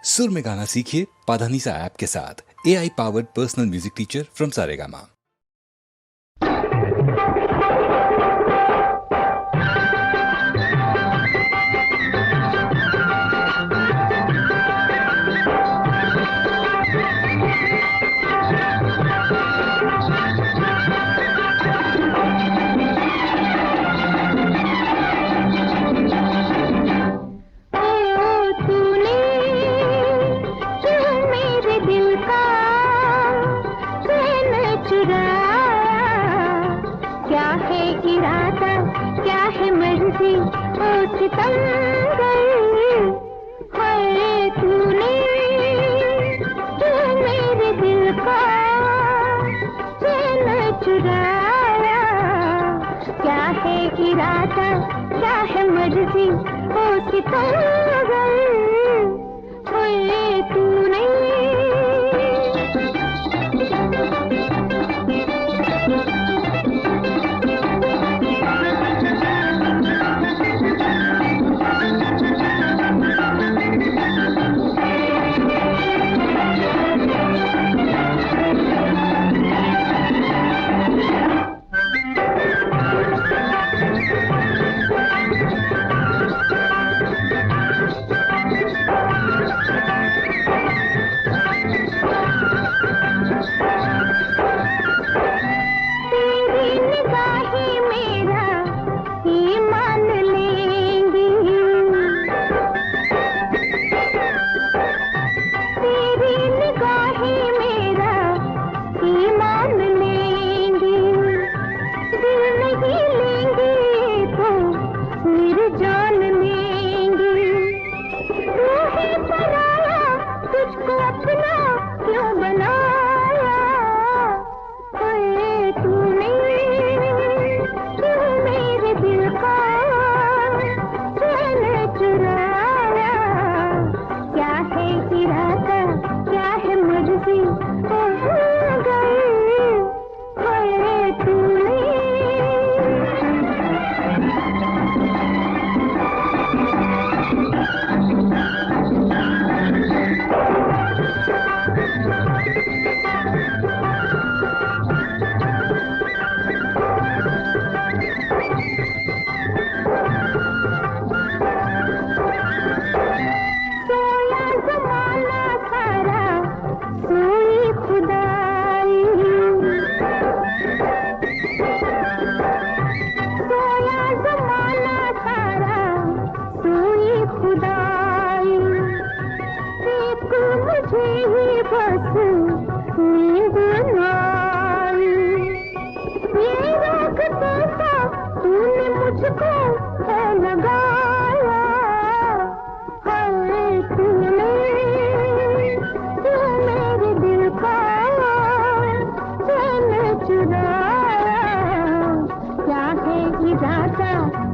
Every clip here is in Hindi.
सुर में गाना सीखिए पाधानीसा ऐप के साथ। AI powered personal music teacher from Saregama. क्या है इरादा, क्या है मर्जी, ओ सितमगर है तूने जो मेरे दिल का चैन चुराया। क्या है इरादा, क्या है मर्जी, ओ सितमगर है तूने।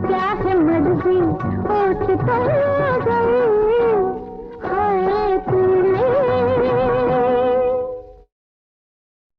क्या है मर्जी, ओ सितमगर।